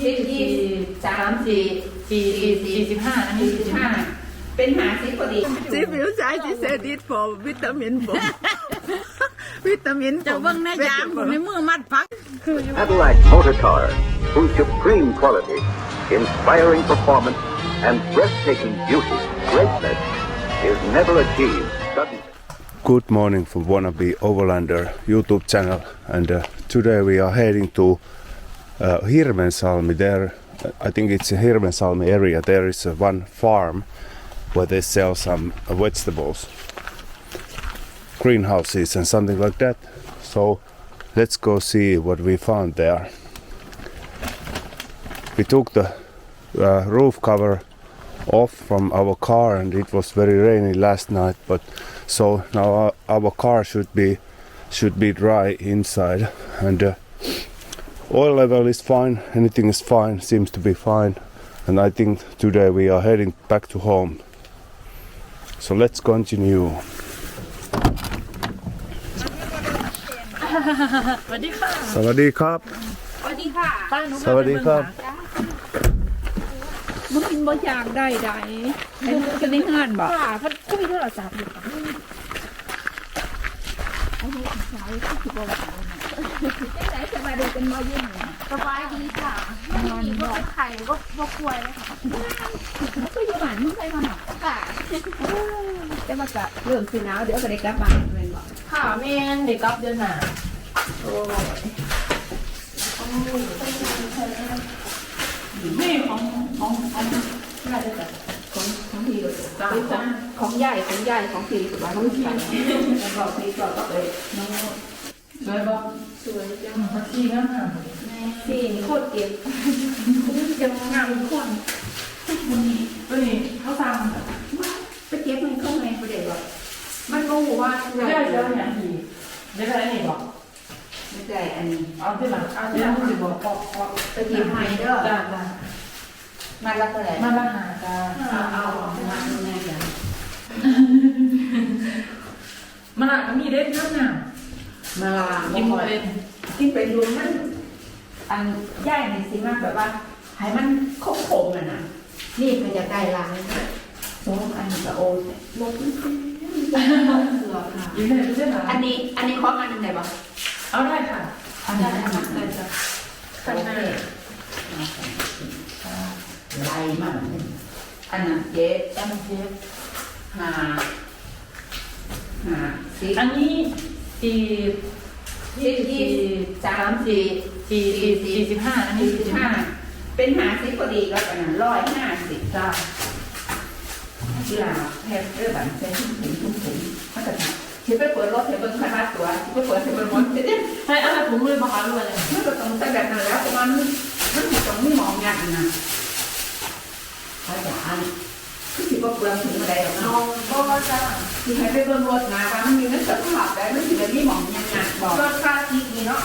45อันนี้45เป็น50พอดีสีผิวใสที่เซดิตผมวิตามินผมวิตามินจะเบิ่งในยางผมในมือมัดพัก Cadillac Motor Car, whose supreme quality, inspiring performance, and breathtaking beauty, greatness, is never achieved suddenly. Good morning from Wannabe Overlander YouTube channel, and today we are heading to Hirvensalmi. There, I think it's in Hirvensalmi area. There is one farm where they sell some vegetables, greenhouses and something like that. So let's go see what we found there. We took the roof cover off from our car, and it was very rainy last night, but so now our car should be dry inside, and oil level is fine, anything is fine, seems to be fine, and I think today we are heading back to home. So let's continue. สวัสดีค่ะ สวัสดีครับ สวัสดีค่ะ สวัสดีครับ มึงกินบ่อยากได้ไอ้มึงจะได้งานบ่ ค่ะเพราะก็มีโทรศัพท์อยู่ค่ะไหนสบายดีเป็นมายุ่งสบายดีค่ะไม่มีก็เป็นไข่ก็ป่วยเลยค่ะก็อยู่บ้านมึงไปมาหน่อยค่ะจะมากะเริ่มสิหนาวเดี๋ยวก็ได้กลับบ้านเป็นบ่ค่ะแม่นเด็กกลับเดือนหน้าโอ้นี่ของน่าจะแบบของพี่ของใหญ่ของพี่สุดท้ายของพี่แล้วก็พี่ก็ไปน้องสวยบ่สวยจัง พักซี่นะค่ะ พี่โคตรเก่งจะงามคน ตัวนี้เขาสั่ง ไปเก็บเงินเข้าในประเดี๋ยวมันรู้ว่า ได้เจออย่างดีได้อะไรนี่บอก ไม่ได้อันนี้ เอาที่หลังเอาที่หลังสิบอกปอก ไปเก็บไฮเด้อ จ้า มาละเท่าไหร่ มาละหาจ้า เอามาดูแน่กัน มันอ่ะมีเด็ดน้ำหนัก มาลา กินเป็น กินเป็นดูมันอันย่ายในสิมากแบบว่าให้มันคงอ่ะนะนี่ก็จะได้ล้างโซ่อันนี้ก็โอ้ลบมันคือเสือค่ะ ยินดีด้วยนะ อันนี้คล้องอันนึงไหนบ้าง เอาได้ค่ะอันนี้ได้จ้ะข้างหน้า ไล่มาอันนั้นเจ็ด อันนี้เทป ห้าสิบ อันนี้สี่ 45อันนี้45เป็น50พอดีก็อันนั้น150จ้ากีฬาแทบเรื่องแบบเป็นถุงเขาจะที่ไปเปิดรถเทเบิลคณะตัวที่ไปเปิดเทเบิลมอนเด็ด ให้อะไรผมเลยมาหาด้วยเลย มันก็ต้องแต่แบบนั้นแล้วประมาณมันถูกต้องไม่มองงานนะเขาจะอันที่ว่าเปลืองถึงอะไรหรอกเนาะ ก็จะ ที่ให้ไปเบิ่งรถนะว่ามันมีนักสภาพแล้วมันถึงจะมีหมองยังงานบอก รถคาทีนี่เนาะ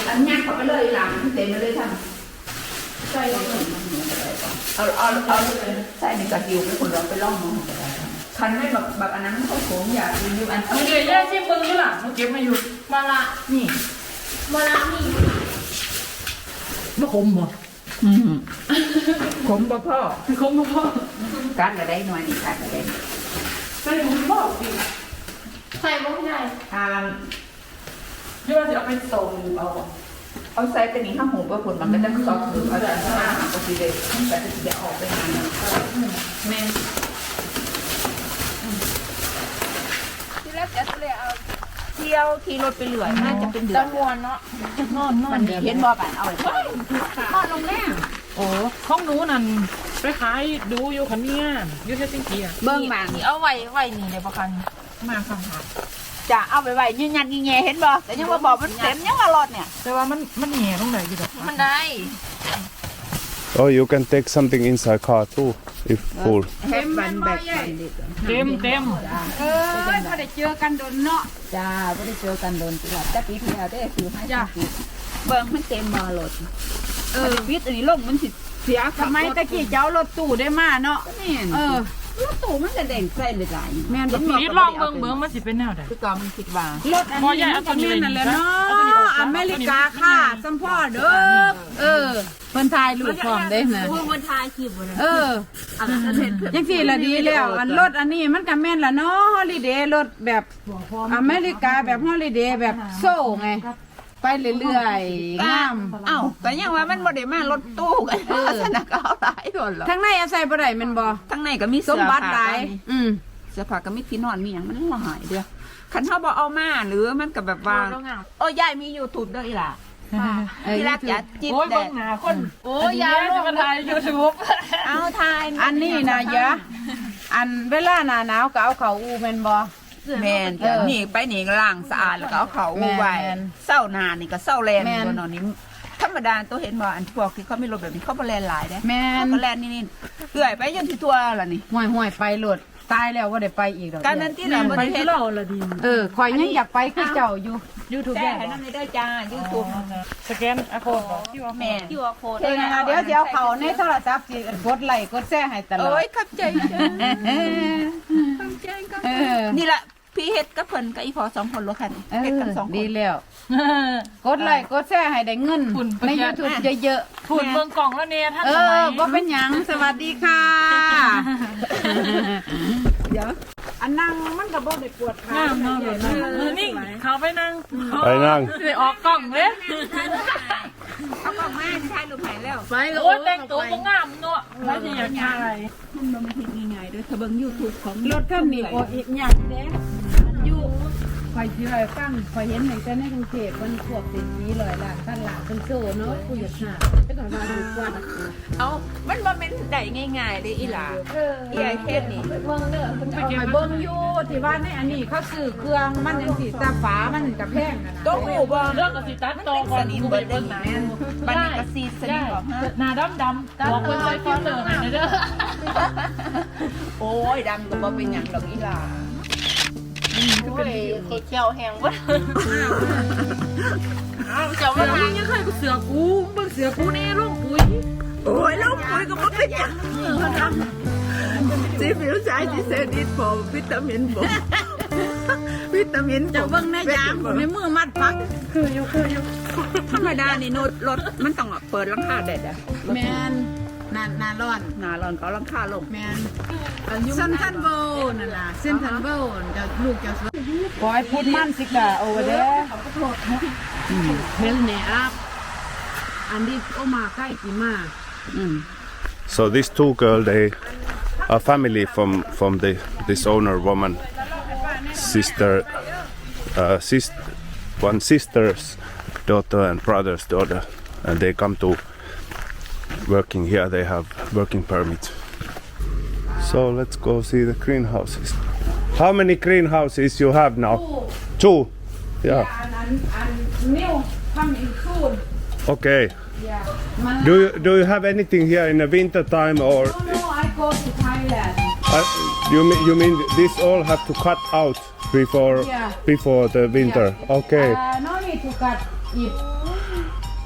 อันงานเขาไปเลยหลังเต็มเลยท่าน ใช่เลย เอาใส่ในกระดิ่งไปคนเราไปล่องมองก็ได้คันไม่แบบอันนั้นเขาโค้งอยากรีวิวอัน เอาเดี๋ยวแยกที่มึงนี่หล่ะมึงเก็บมาอยู่มาละ นี่ มาละนี่ไม่คมบ่ ผมบ่พ่อ ไม่คมบ่พ่อ การก็ได้หน่อยนี่การก็ได้ ใส่ผมบอกดิใส่บ่ใหญ่ ที่ว่าจะเอาไปส่งเอา ใส่ตัวนี้ข้างหูว่าคนมันก็จะซอกหรือเอาแต่หน้าก็คือเด็กมันก็จะออกไปทางนั้นแม่ที่แรกจะเลยเอาเที่ยวขี่รถไปเหลือน่าจะเป็นเดือน จำนวนเนาะนอน มันเห็นบ่กันเอาไปนอนลงแน่ โอ้ห้องหนูนั่นไปขายดูอยู่คันนี้อยู่เฮลซิงกิอ่ะ เบิ้งบาง นี่เอาไว้นี่เลยประกันมาคำถาม จะเอาไปไว้ยืนยันแง่เห็นบ่แต่ยังว่าบอกมันเต็มยังว่ารถเนี่ย แต่ว่ามันแง่ตรงไหนอยู่ดอก มันได้ Oh, you can take something inside car too if full. แฮปวันแบกวันเด็ก เต็ม พอได้เจอกันโดนเนาะจ้าพอได้เจอกันโดนจ้ะแต่ปีที่แล้วได้คือให้เบิ้งมันเต็มมารถปิดอันนี้ลงมันสิเสียทำไมตะกี้เจ้ารถตู้ได้มาเนาะรถตู้มันจะเด่งใส่เลยหลายแม่น นี่ลองเบิ่งมันสิเป็นแนวใด คือก่อนมันคิดว่าร ถอันนี้มันก็แม่นนั่นแหละเนาะ อเมริกาค่ะสัมพ่อเด้อ เพิ่นถ่ายรูปพร้อมเด้นะ พูดบนทายขีบบ่ได้ จังซี่ละดีแล้วอันรถอันนี้มันก็แม่นละเนาะฮอลิเดย์รถแบบอเมริกาแบบฮอลิเดย์แบบโซ่ไงไปเรื่อยๆงาม เอ้าแต่ยังว่ามันบ่ได้มารถตู้กันสนักเอาหลายคนหรอก ทั้งในอาศัยบ่ได้แม่นบ่ ทั้งในก็มี ส เสื้ ม อ บัติ ผ้า หลายเสื้อผ้าก็มีที่นอนมีหยังมันบ่หายเด้อคันเฮาบ่เอามาหรือมันก็แบบว่าโอ้ยายมี YouTube เด้ออีหล่ะที่รักอย่าจิบแดด โอ้ยยาวจะมาถ่าย YouTube เอาทาย อันนี้นะยะอันเวลาหน้าหนาวก็เอาเข้าอูแม่นบ่ แม่นนี่ไปนี่ล้างสะอาดแล้วก็เอาเขาไว้เศร้าหน้านี่ก็เศร้าแลนอยู่เนาะนี่ธรรมดาตัวเห็นบ่อันพวกที่เขามีรถแบบนี้เขาบ่แลนหลายเด้ แม่น เขาแลนนี่เอื้อยไปจนที่ทั่วล่ะนี่ ห่วยๆไปโลดตายแล้วบ่ได้ไปอีกดอก การนั้นที่แหละบ่ได้เฮ็ด ข่อยยังอยากไปคือเจ้าอยู่ YouTube แต่ให้นำได้จ้า YouTube สแกนอะโคดบ่ แม่น คิวอาร์โค้ด เดี๋ยวนะเดี๋ยวสิเอาเข้าในโทรศัพท์สิกดไลค์กดแชร์ให้ตลอด โอ้ยขับใจจ้าขับใจก็นี่ล่ะพี่เฮ็ดกับเพิ่นกับอีพอ2คนรถคันเฮ็ดกัน2คน ดีแล้ว กดไลค์กดแชร์ให้ได้เงินใน YouTube เยอะ ฝุ่นเมืองกล่องแล้วเนี่ยท่าน ๆ สมัย บ่เป็นหยังสวัสดีค่ะเดี๋ยวอันนั่งมันก็บ่ได้ปวดขา งามเนาะแบบนั้นนี่เขาไปนั่ง ไปนั่ง สิออกกล่องเด้ เอากล้องมาถ่ายรูปให้แล้ว ไปโอ้ยแต่งตัวบ่งามเนาะแล้วสิอยากถ่าย มันบ่มาเฮ็ดง่ายๆเด้อถ้าเบิ่ง YouTube ของ รถคันนี้โอ้อีกอย่างเด้อยู่ข่อยสิให้ฟังข่อยเห็นตั้งแต่ในกรุงเทพมันพวกเป็นนี้100 ล้านพันล้านเพิ่นโซ่เนาะกูอยากหาแต่ก่อนว่าดีกว่า เอามันบ่แม่นได้ง่ายๆเด้อีหล่าอีไอ้เฮ็ดนี่ เบิ่งเด้อเพิ่นเอาไปเบิ่งอยู่ที่ว่าในอันนี้เขาซื้อเครื่องมันจังซี่ตาฝามันก็แพงนะ ต้องหูบ่ เรื่องกับสิตัดต่อก่อนกูไปเบิ่งหนัง บัดนี้ก็ซีสนิทบ่ฮะ หน้าดำๆบอกเพิ่นใส่ฟิลเตอร์ให้เด้อ โอ้ยดำก็บ่เป็นหยังดอกอีหล่า โอ้ยเขียวแห้งบ่เอาเจ้าว่ายังเคยกูเสือกูเบิ่งเสือกูนี่ลงปุ๋ย โอ้ยลูกปุ๋ยก็บ่เป็นหยังสิผิวใจสิเซดิตพอวิตามินบ่วิตามิน จะเบิ่งในยามในมือมัดปัก ธรรมดานี่รถมันต้องเปิดหลังคาแดดอ่ะ แมนนาร้อน หน้าร้อนก็เอาหลังคาลง แมนเซนทันโบนั่นล่ะเซนทันโบจะลูกจะสวยปล่อยพูดมันสิกะโอเวอร์เด้เฮลเนอัพอันนี้โอมาใกล้กี่มา So these two girls, they are family from this owner woman, one sister's daughter and brother's daughter, and they come to working here. They have working permits. So let's go see the greenhouses. How many greenhouses you have now? Two. Yeah. อันนิวทำอีกซูน Okay. Do you have anything here in the winter time or? No, I go to Thailand. You mean this all have to cut out Yeah. before the winter? Okay. No need to cut if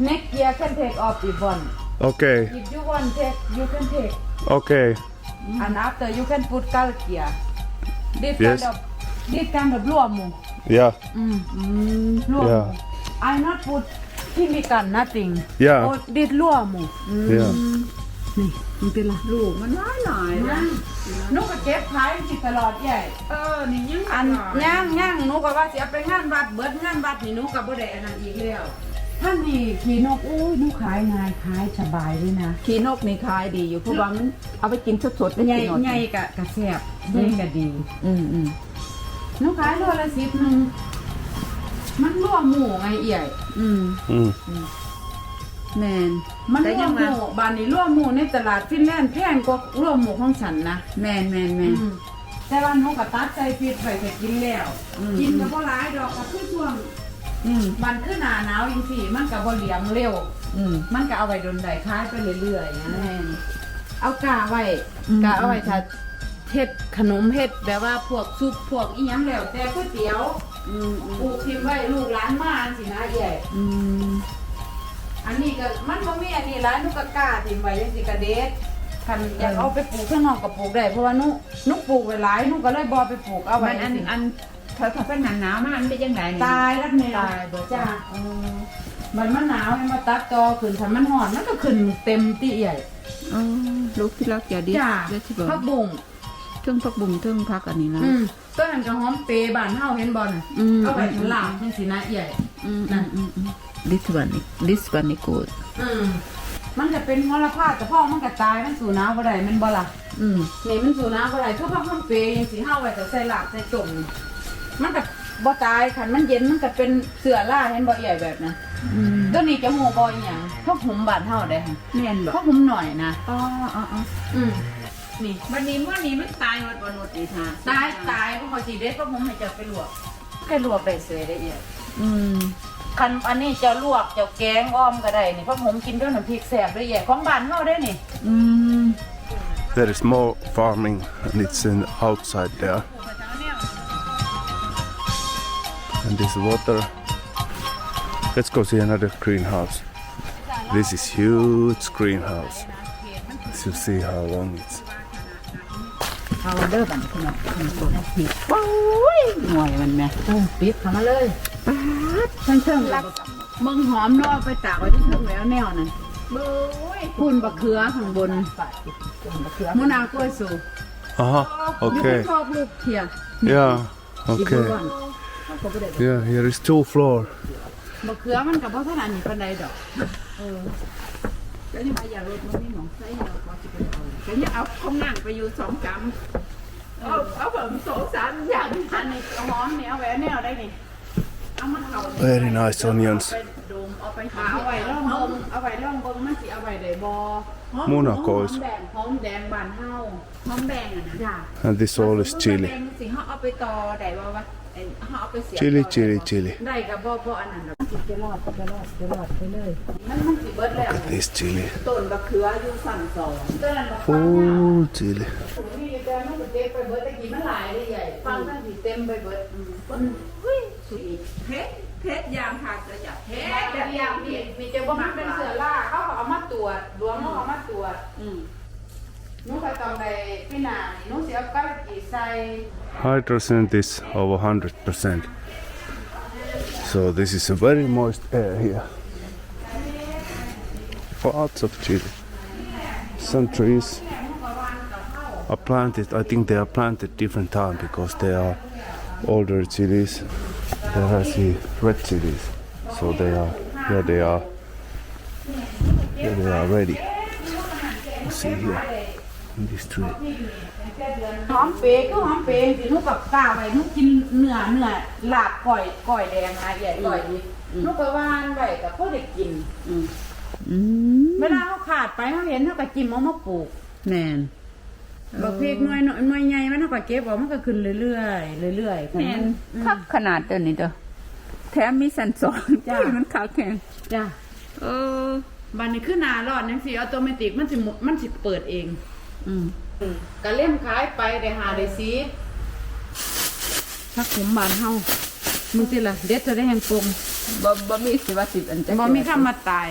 next year can take off if one. Okay. If you want take, you can take. Okay. And after you can put kalkia. Yes. This kind of luomu. Yeah. Luomu. Yeah. I not put chemical nothing. Yeah. Oh, this luomu. Yeah. มันเป็นละลูกมันน้อยหน่อยนะนุกก็เก็บขายสิตลอดใหญ่ นี่ยัง อันย่างนุกก็ว่าสิเอาไปงานวัดเบิดงานวัดนี่นุกก็บ่ได้อันนั้นอีกแล้วท่านนี่ขี่นกโอ้ยนุกขายง่ายขายสบายเลยนะ ขี้นกนี่ขายดีอยู่เพราะว่ามันเอาไปกินสดๆได้ ใหญ่ กินหมด ใหญ่กะแซ่บใหญ่กะดี อืม นุกขายโลละ10นึงมันรั่วหมูไงเอี่ย Mm. แม่น มัน แต่ รั่ ยั ว ง ห มา มูบ้านนี้รั่วหมูในตลาดฟินแลนด์แพงกว่ารั่วหมูของฉันนะ แม่น แต่ว่านุกก็ตัดใจฟิตไปจะกินแล้วกินก็บ่หลายดอกก็คือช่วง มันคือหน้าหนาวจังซี่มันก็บ่เหลียงเร็ว มันก็เอาไว้ดนได้คล้ายไปเรื่อยๆนะ แม่น เอากาไว้กาเอาไว้ถ้าเฮ็ดขนมเฮ็ดแบบว่าพวกซุปพวกอีหยังแล้วแต่ก๋วยเตี๋ยวปลูกทิ้งไว้ลูกหลานมาจังซี่นะใหญ่อันนี้ก็มันบ่มีอันนี้หลายนุกก็กล้าทิ้งไว้จังซี่ก็เด็ดคันอยากเอาไปปลูกข้างนอกก็ปลูกได้เพราะว่านุกปลูกไว้หลายนุกก็เลยบ่ไปปลูกเอาไว้ มันอันถ้าเป็นหนาวๆมันเป็นยังไง ตายแล้วแม่ตายบ่จ้า มันหนาวให้มาตัดต่อขึ้นถ้ามันร้อนมันก็ขึ้นเต็มที่ใหญ่ อ๋อลูกที่รักอย่าดิ จ้า เดี๋ยวสิบอก ผักบุ้ง เทิงผักบุ้งเทิงผักอันนี้นะ ต้นนั้นก็หอมเปรย์บ้านเฮาเห็นบ่น่ะเอาไว้ข้างล่างจังซี่นะใหญ่ this one is good มันจะเป็นมลภาแต่พ่อมันก็ตายมันสู่น้ำบ่ได้แมันบ่ล่ะนี่มันสู่น้ำบ่ได้คือผักหอมเปรย์จังซี่เฮาไว้แต่ใส่ลาบใส่ต้มมันก็บ่ตายคันมันเย็นมันก็เป็นเสือล่าเห็นบ่ใหญ่แบบนั้นตัวนี้จะโหบ่อีหยังผักหุมบ้านเฮาได้ค่ะ แม่นบ่ ผักหุมหน่อยนะ อ๋อนี่วันนี้เมื่อนี้มันตายหมดบ่หมดอีท่า ตายเพราะเขาสิเด็ดผักหุมให้เจ้าไปลวกแค่ลวกได้เสยได้อีกคันอันนี้เจ้าลวกเจ้าแกงอ้อมก็ได้นี่ผักหุมกินด้วยน้ำพริกแซ่บได้อีกของบ้านเฮาได้นี่ There is more farming and it's in outside there. And this water. Let's go see another greenhouse. This is huge greenhouse. As you see how long it's. เอาเด้อบัดนี้พี่น้องโอ้ยหน่วยมันแม่ ปิดเข้ามาเลยเชิงรักมึงหอมนอกไปตากไว้ที่เชิงแล้วแนวนั่นพุ่นบักเขือข้างบนมะนาวกล้วยสู Aha, อยู่ okay. ชอบลูกเทีย Yeah, okay. Yeah, here is 2 floor. บักเขือมันกับพ่อท่านอันนี้ปานใดดอก แล้วนี่มาอย่ารถมันไม่หนองไส้เราก็สิไปเอาแล้วนี่เอาของนั่งไปอยู่2 กำเอาผม2-3อย่าง อันนี้หอมเนี่ยเอาไว้แนวได้นี่เอามันเข้า Very nice onions. เอาไปหาเอาไว้ร่องเบิ่งเอาไว้ร่องเบิ่งมันสิเอาไว้ได้บ่ Munakois. หอมแดงบ้านเฮา หอมแดงอ่ะนะ จ้ะ And this all is แด chili. งสิเฮาเอาไปต่อได้บ่วะเฮาเอาไปเสียบ Chili, chili, chili. ได้กับบ่อันนั้นดอกจะรอดไปเลยมันสิเบิดแล้ว This chili. ต้นบักเขืออยู่สั่นสอง ต้นนั้นบัก Full chili. นี่แต่มันสิเต็มไปเบิดตะกี้มันหลายได้ใหญ่ฟังทั้งสิเต็มไปเบิด เพชรยางผักจะจับเพชร แต่อย่างมีเจ้าบ่มันเป็นเสือล่าเขาก็เอามาตรวจหลวงเขาเอามาตรวจหนูไปตอนใดพี่นานี่หนูสิเอากะปิใส่ Hydrogen is over 100%. So this is a very moist air here. Lots of chili. Some trees are planted. I think they are planted different time because they are older chilies. There I see red chilies. So they are here. They are ready. You see here in this tree. หอมเปย์ก็หอมเปย์สิหนูกับกล้าไว้หนูกินเนื้อลาบก้อยแดงนะใหญ่ก้อยนี่หนูก็ว่านไว้ก็พอได้กินเวลาเขาขาดไปเขาเห็นเขาก็จิ้มเอามาปลูก แน่น บักพริกหน่วยใหญ่มันเขาก็เก็บเอามันก็ขึ้นเรื่อยๆ แน่นคักขนาดตัวนี้เด้อแถมมีสันสองจ้ามันคักแข็ง จ้ะ อ บัดนี้คือหน้าร้อนจังซี่ออโตเมติกมันสิเปิดเองก็เล่มขายไปได้หาได้ซีผักขมบ้านเฮามึงสิล่ะเด็ดจะได้แห่งปง บ่มีสิว่าสิบอันจะ บ่มีคำมาตาย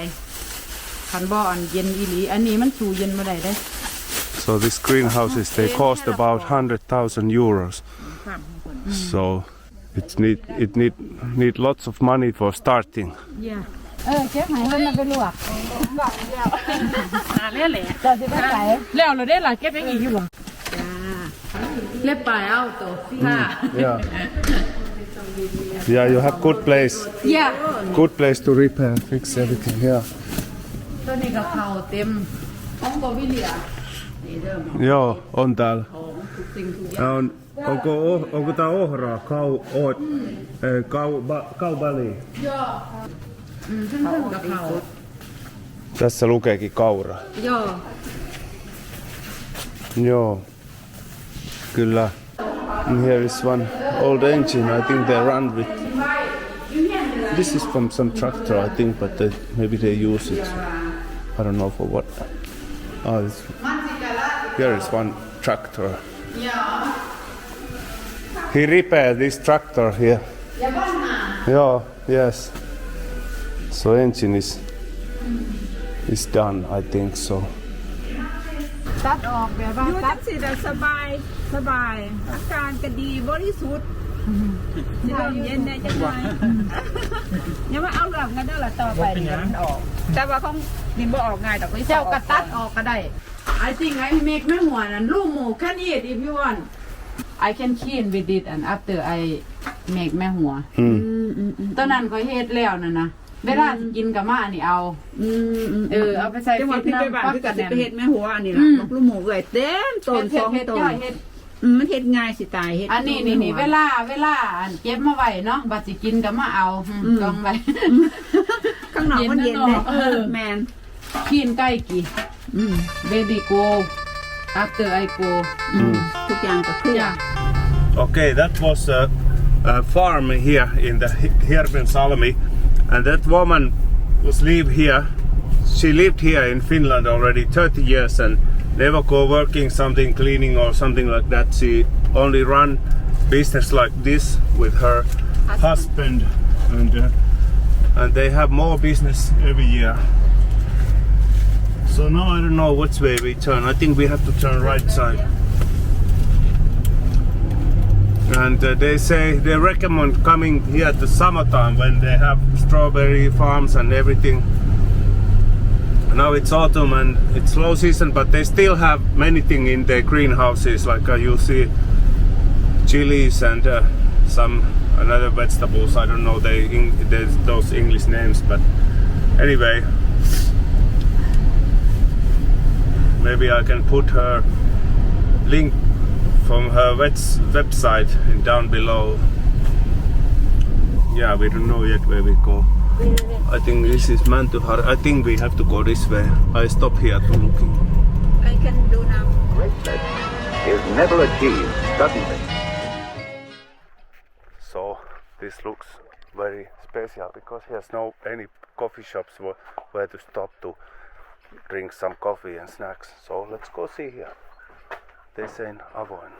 คันบ่อันเย็นอีหลีอันนี้มันสู่เย็นบ่ได้เด้ So these greenhouses they cost about 100,000 euros. So it need lots of money for starting. เก็บให้มันไปลวกเลี้ยแหละจะสิไปไหนแล้วเราได้ล่ะเก็บยังอีกอยู่บ่จ้าเล็บปลายเอาตัวค่ะ Yeah. Yeah, you have good place. Yeah. Good place to repair, fix everything here. ตัวนี้ก็เข้าเต็มของบ่วิเลียนี่เด้อ Joo, on täällä. Onko tää ohraa? Kaubali. ซึ่งก็เข้า Tässä lukeekin kaura. ย่อ Joo. Kyllä. And here is one old engine. I think they run with. This is from some tractor, I think, but maybe they use it. I don't know for what. Here is one tractor. He repaired this tractor here. Yeah, yes. So engine is done, I think so. ตัดออกแบบว่า อยู่ ตั จั ด งสิได้สบายอาการก็ดีบริสุทธิ์ สิลมเย็นได้จังไงยังว่าเอาเรื่องกันเด้อละต่อไปนี่มันออก แต่ว่าของนี่บ่ออกง่ายดอก เจ้ากระตัดออกก็ได้ I think I make แม่หัวนั่นลูกหมู can eat if you want I can clean with it and after I make แม่หัว ตอนนั้นก็เฮ็ดแล้วนั่นนะเวลากินกับมาอันนี้เอาเอาไปใส่ จังห ฟิ วะ ต พี่ไป น้ำ บ้าน ปัก พี่ กั ก็ น สิ แหน ไปเฮ็ดแม่หัวอันนี้ล่ะบอกลูกหมูเอ้ยเต็มต้นสองต้นมันเฮ็ดง่ายสิตายเฮ็ด อันนี้นี่เวลาอันเก็บมาไว้เนาะบัดสิกินกับมาเอากองไว้ ข้างนอกมันเย็นเลยแมน กินใกล้กี่baby go after I go ทุกอย่างก็คือ Okay, that was a farm here in the Hirven Salmi, and that woman was live here. She lived here in Finland already 30 years and never go working something cleaning or something like that. She only run business like this with her husband, and they have more business every year. So now I don't know which way we turn. I think we have to turn right side. And they say they recommend coming here at the summertime when they have strawberry farms and everything. Now it's autumn and it's low season, but they still have many things in their greenhouses, like you see chilies and some another vegetables. I don't know those English names, but anyway, maybe I can put her link from her website down below. Yeah, we don't know yet where we go. I think this is Mäntyharju. I think we have to go this way. I stop here to looking. I can do now. Greatness is never achieved suddenly. So this looks very special because there's no any coffee shops where to stop to drink some coffee and snacks. So let's go see here. They say in Avoin.